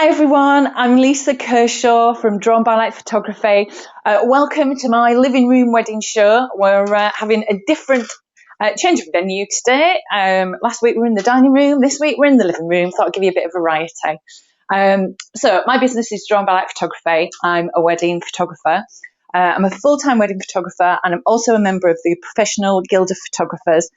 Hi everyone, I'm Lisa Kershaw from Drawn by Light Photography. Welcome to my living room wedding show. We're having a different change of venue today. Last week we were in the dining room, this week we're in the living room. Thought I'd give you a bit of variety. So my business is Drawn by Light Photography. I'm a wedding photographer. I'm a full-time wedding photographer, and I'm also a member of the Professional Guild of Photographers.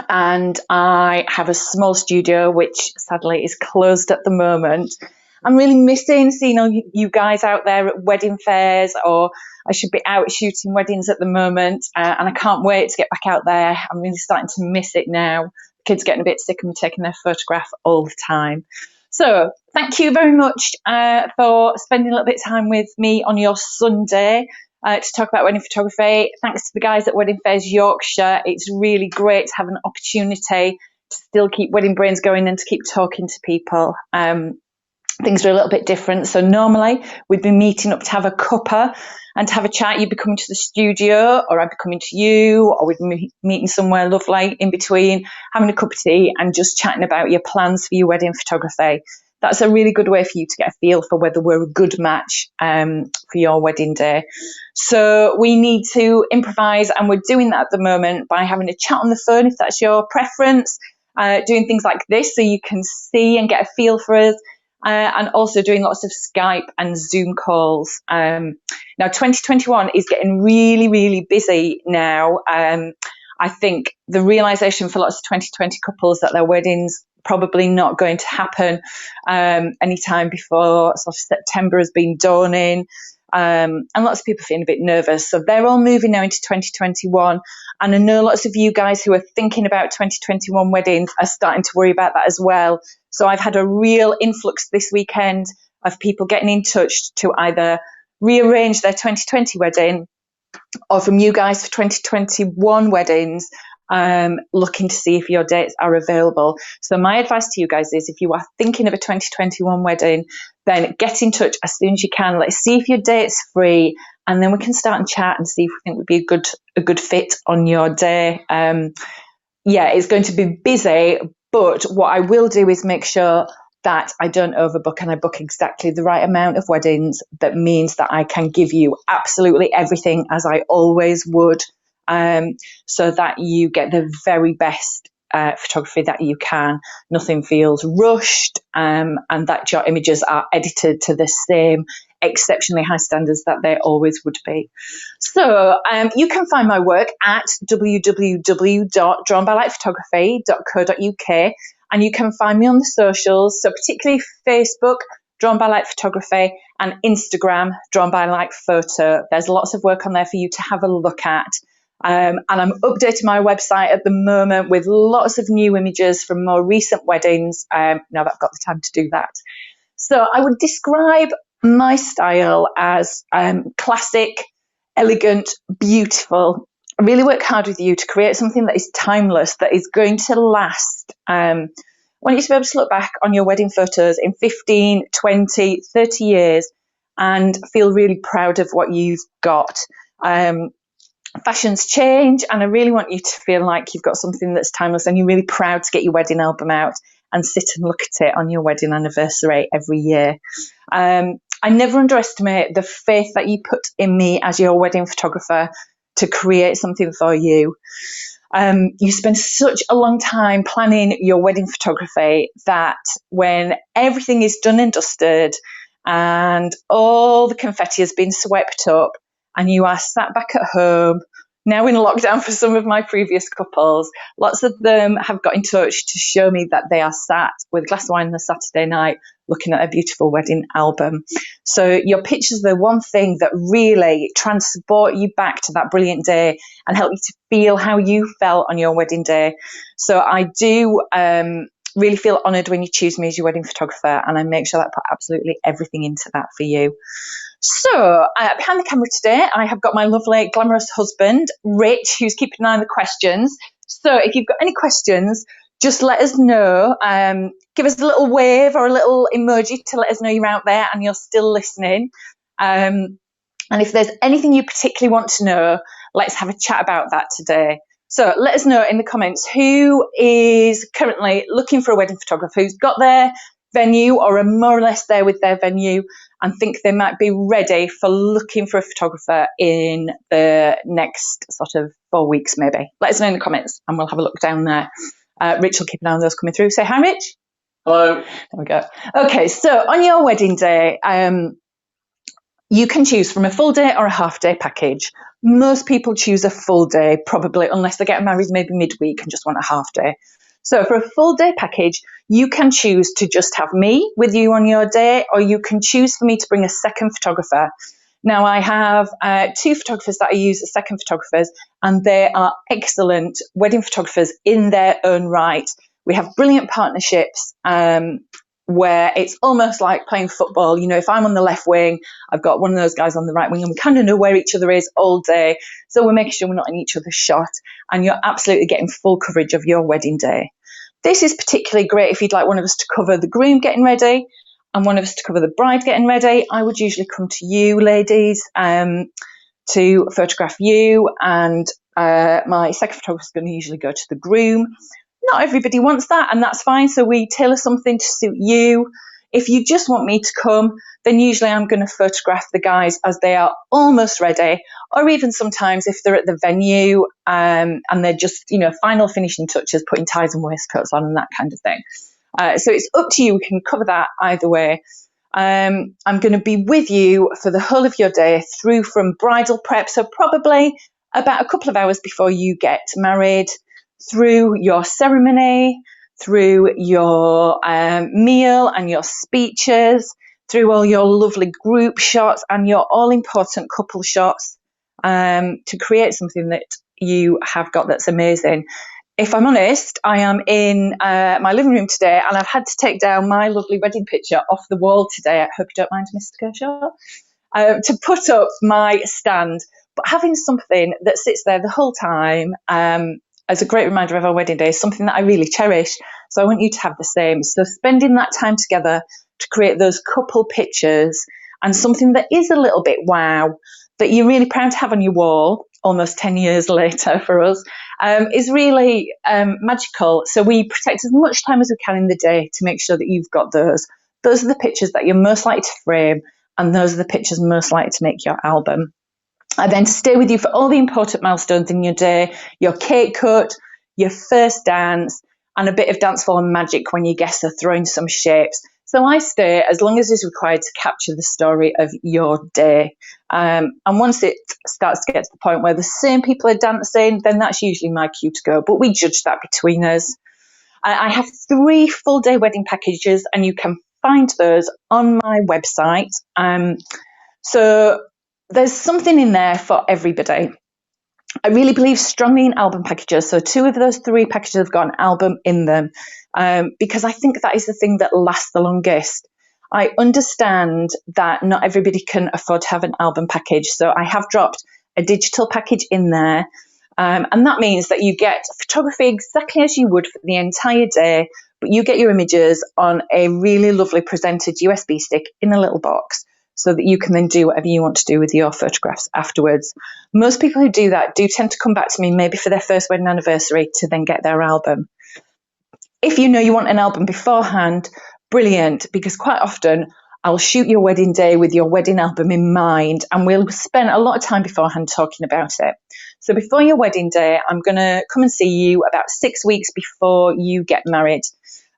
And I have a small studio which sadly is closed at the moment. I'm really missing seeing all you guys out there at wedding fairs, or I should be out shooting weddings at the moment, and I can't wait to get back out there. I'm really starting to miss it now. The kids are getting a bit sick of me taking their photograph all the time. So thank you very much for spending a little bit of time with me on your Sunday. To talk about wedding photography. Thanks to the guys at Wedding Fairs Yorkshire. It's really great to have an opportunity to still keep wedding brains going and to keep talking to people. Things are a little bit different. So normally we'd be meeting up to have a cuppa and to have a chat. You'd be coming to the studio, or I'd be coming to you, or we'd be meeting somewhere lovely in between, having a cup of tea and just chatting about your plans for your wedding photography. That's a really good way for you to get a feel for whether we're a good match for your wedding day. So we need to improvise, and we're doing that at the moment by having a chat on the phone, if that's your preference, doing things like this so you can see and get a feel for us, and also doing lots of Skype and Zoom calls. Now, 2021 is getting really, really busy now. I think the realisation for lots of 2020 couples that their weddings probably not going to happen anytime before sort of September has been dawning, and lots of people feeling a bit nervous. So they're all moving now into 2021, and I know lots of you guys who are thinking about 2021 weddings are starting to worry about that as well. So I've had a real influx this weekend of people getting in touch to either rearrange their 2020 wedding, or from you guys for 2021 weddings, looking to see if your dates are available. So my advice to you guys is, if you are thinking of a 2021 wedding, then get in touch as soon as you can. Let's see if your date's free, and then we can start and chat and see if we think would be a good fit on your day. Yeah, it's going to be busy, but what I will do is make sure that I don't overbook, and I book exactly the right amount of weddings. That means that I can give you absolutely everything, as I always would, so that you get the very best photography that you can. Nothing feels rushed, and that your images are edited to the same exceptionally high standards that they always would be. So you can find my work at www.drawnbylightphotography.co.uk, and you can find me on the socials, so particularly Facebook, Drawn by Light Photography, and Instagram, Drawn by Light Photo. There's lots of work on there for you to have a look at. And I'm updating my website at the moment with lots of new images from more recent weddings, now that I've got the time to do that. So I would describe my style as classic, elegant, beautiful. I really work hard with you to create something that is timeless, that is going to last. I want you to be able to look back on your wedding photos in 15, 20, 30 years and feel really proud of what you've got. Fashions change, and I really want you to feel like you've got something that's timeless, and you're really proud to get your wedding album out and sit and look at it on your wedding anniversary every year. I never underestimate the faith that you put in me as your wedding photographer to create something for you. You spend such a long time planning your wedding photography that when everything is done and dusted and all the confetti has been swept up and you are sat back at home, now in lockdown for some of my previous couples, lots of them have got in touch to show me that they are sat with a glass of wine on a Saturday night looking at a beautiful wedding album. So your pictures are the one thing that really transport you back to that brilliant day and help you to feel how you felt on your wedding day. So I do really feel honoured when you choose me as your wedding photographer, and I make sure that I put absolutely everything into that for you. So behind the camera today, I have got my lovely, glamorous husband, Rich, who's keeping an eye on the questions. So if you've got any questions, just let us know. Give us a little wave or a little emoji to let us know you're out there and you're still listening. And if there's anything you particularly want to know, let's have a chat about that today. So let us know in the comments who is currently looking for a wedding photographer, who's got their venue or are more or less there with their venue and think they might be ready for looking for a photographer in the next sort of 4 weeks, maybe. Let us know in the comments and we'll have a look down there. Rich will keep an eye on those coming through. Say hi, Rich. Hello. There we go. Okay, so on your wedding day, you can choose from a full day or a half day package. Most people choose a full day, probably, unless they get married maybe midweek and just want a half day. So for a full day package, you can choose to just have me with you on your day, or you can choose for me to bring a second photographer. Now, I have 2 photographers that I use as second photographers, and they are excellent wedding photographers in their own right. We have brilliant partnerships where it's almost like playing football. You know, if I'm on the left wing, I've got one of those guys on the right wing, and we kind of know where each other is all day. So we're making sure we're not in each other's shot, and you're absolutely getting full coverage of your wedding day. This is particularly great if you'd like one of us to cover the groom getting ready and one of us to cover the bride getting ready. I would usually come to you, ladies, to photograph you, and my second photographer is going to usually go to the groom. Not everybody wants that, and that's fine. So we tailor something to suit you. If you just want me to come, then usually I'm going to photograph the guys as they are almost ready, or even sometimes if they're at the venue and they're just, you know, final finishing touches, putting ties and waistcoats on and that kind of thing. So it's up to you. We can cover that either way. I'm going to be with you for the whole of your day through from bridal prep, so probably about a couple of hours before you get married, through your ceremony, through your meal and your speeches, through all your lovely group shots and your all-important couple shots, to create something that you have got that's amazing. If I'm honest, I am in my living room today, and I've had to take down my lovely wedding picture off the wall today. I hope you don't mind, Mr. Kershaw, to put up my stand. But having something that sits there the whole time as a great reminder of our wedding day is something that I really cherish. So I want you to have the same. So spending that time together to create those couple pictures and something that is a little bit wow, that you're really proud to have on your wall almost 10 years later for us, is really magical. So we protect as much time as we can in the day to make sure that you've got those. Those are the pictures that you're most likely to frame, and those are the pictures most likely to make your album. I then stay with you for all the important milestones in your day, your cake cut, your first dance, and a bit of dance floor magic when your guests are throwing some shapes. So I stay as long as is required to capture the story of your day. And once it starts to get to the point where the same people are dancing, then that's usually my cue to go. But we judge that between us. I have 3 full day wedding packages, and you can find those on my website. So there's something in there for everybody. I really believe strongly in album packages. So 2 of those 3 packages have got an album in them, because I think that is the thing that lasts the longest. I understand that not everybody can afford to have an album package. So I have dropped a digital package in there. And that means that you get photography exactly as you would for the entire day, but you get your images on a really lovely presented USB stick in a little box, so that you can then do whatever you want to do with your photographs afterwards. Most people who do that do tend to come back to me maybe for their first wedding anniversary to then get their album. If you know you want an album beforehand, brilliant, because quite often I'll shoot your wedding day with your wedding album in mind, and we'll spend a lot of time beforehand talking about it. So before your wedding day, I'm going to come and see you about 6 weeks before you get married.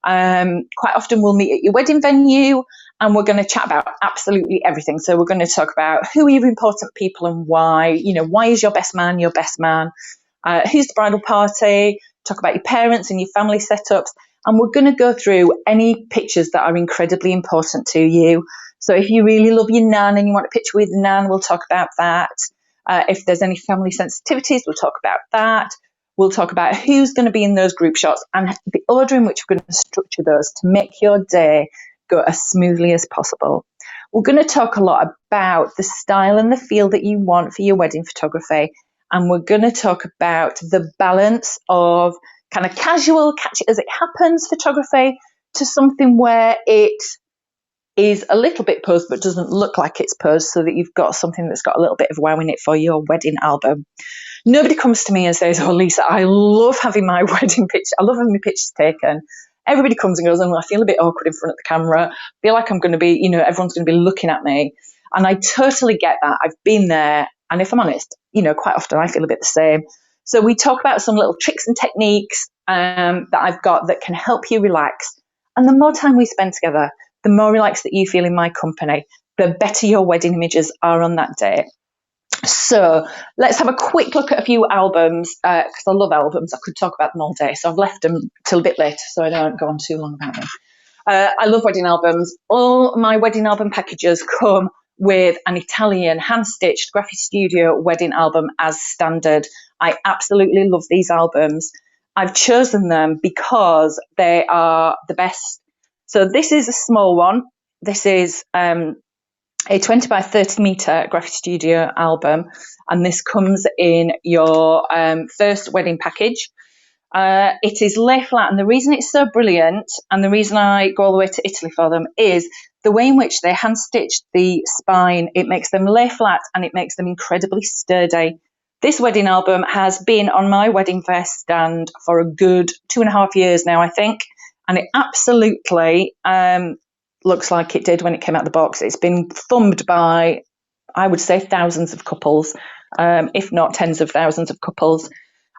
Quite often we'll meet at your wedding venue, and we're going to chat about absolutely everything. So we're going to talk about who are your important people and why. You know, why is your best man your best man? Who's the bridal party? Talk about your parents and your family setups. And we're going to go through any pictures that are incredibly important to you. So if you really love your nan and you want a picture with nan, we'll talk about that. If there's any family sensitivities, we'll talk about that. We'll talk about who's going to be in those group shots and the order in which we're going to structure those to make your day go as smoothly as possible. We're going to talk a lot about the style and the feel that you want for your wedding photography. And we're going to talk about the balance of kind of casual, catch it as it happens photography to something where it is a little bit posed but doesn't look like it's posed, so that you've got something that's got a little bit of wow in it for your wedding album. Nobody comes to me and says, "Oh, Lisa, I love having my wedding picture. I love having my pictures taken everybody comes and goes, and I feel a bit awkward in front of the camera. I feel like I'm going to be, everyone's going to be looking at me. And I totally get that. I've been there. And if I'm honest, quite often I feel a bit the same. So we talk about some little tricks and techniques that I've got that can help you relax. And the more time we spend together, the more relaxed that you feel in my company, the better your wedding images are on that day. So let's have a quick look at a few albums, because I love albums. I could talk about them all day, so I've left them till a bit later so I don't go on too long about them. I love wedding albums. All my wedding album packages come with an Italian hand-stitched Graphic Studio wedding album as standard. I absolutely love these albums. I've chosen them because they are the best. So this is a small one. This is a 20 by 30 meter Graphic Studio album, and this comes in your first wedding package. It is lay flat, and the reason it's so brilliant and the reason I go all the way to Italy for them is the way in which they hand stitched the spine. It makes them lay flat and it makes them incredibly sturdy. This wedding album has been on my wedding fair stand for a good 2.5 years now, I think, and it absolutely looks like it did when it came out of the box. It's been thumbed by, I would say, thousands of couples, if not tens of thousands of couples,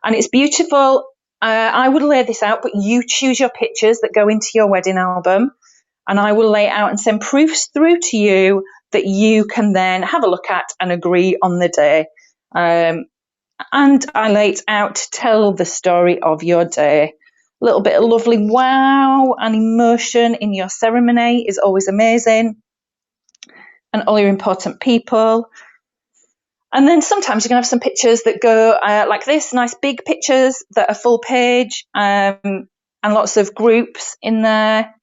and it's beautiful. I would lay this out, but you choose your pictures that go into your wedding album, and I will lay it out and send proofs through to you that you can then have a look at and agree on the day. And I lay it out to tell the story of your day. A little bit of lovely wow and emotion in your ceremony is always amazing. And all your important people. And then sometimes you can have some pictures that go like this, nice big pictures that are full page, and lots of groups in there.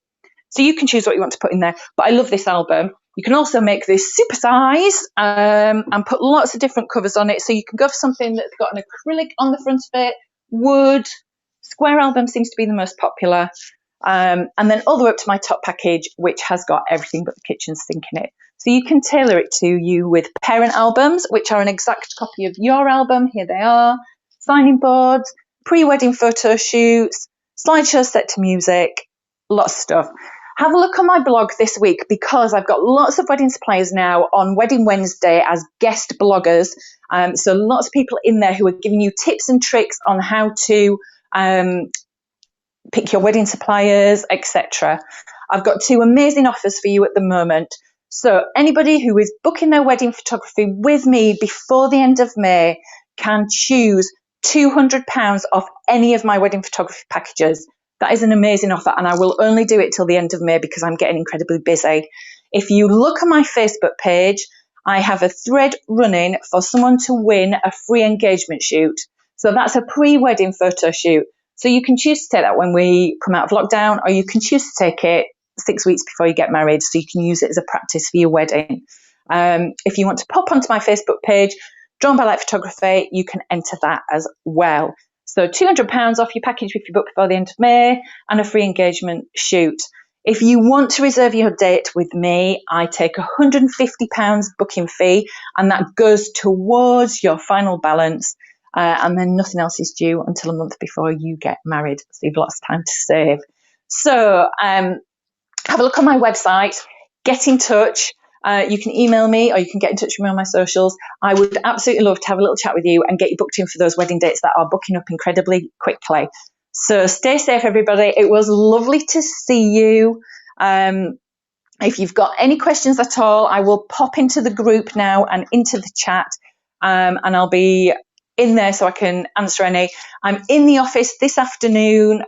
So you can choose what you want to put in there. But I love this album. You can also make this super size and put lots of different covers on it. So you can go for something that's got an acrylic on the front of it, wood. Square album seems to be the most popular. And then all the way up to my top package, which has got everything but the kitchen sink in it. So you can tailor it to you with parent albums, which are an exact copy of your album. Here they are. Signing boards, pre-wedding photo shoots, slideshows set to music, lots of stuff. Have a look on my blog this week because I've got lots of wedding suppliers now on Wedding Wednesday as guest bloggers. So lots of people in there who are giving you tips and tricks on how to pick your wedding suppliers, etc. I've got 2 amazing offers for you at the moment. So anybody who is booking their wedding photography with me before the end of May can choose £200 off any of my wedding photography packages. That is an amazing offer, and I will only do it till the end of May because I'm getting incredibly busy. If you look on my Facebook page, I have a thread running for someone to win a free engagement shoot. So that's a pre-wedding photo shoot. So you can choose to take that when we come out of lockdown, or you can choose to take it 6 weeks before you get married, so you can use it as a practice for your wedding. If you want to pop onto my Facebook page, Drawn by Light Photography, you can enter that as well. So £200 off your package if you book before the end of May, and a free engagement shoot. If you want to reserve your date with me, I take £150 booking fee, and that goes towards your final balance. And then nothing else is due until a month before you get married. So you've lots of time to save. So have a look on my website, get in touch. You can email me or you can get in touch with me on my socials. I would absolutely love to have a little chat with you and get you booked in for those wedding dates that are booking up incredibly quickly. So stay safe, everybody. It was lovely to see you. If you've got any questions at all, I will pop into the group now and into the chat, and I'll be in there so I can answer any. I'm in the office this afternoon,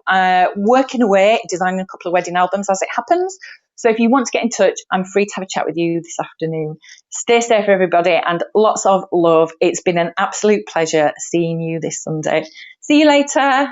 working away, designing a couple of wedding albums as it happens. So if you want to get in touch, I'm free to have a chat with you this afternoon. Stay safe, everybody, and lots of love. It's been an absolute pleasure seeing you this Sunday. See you later.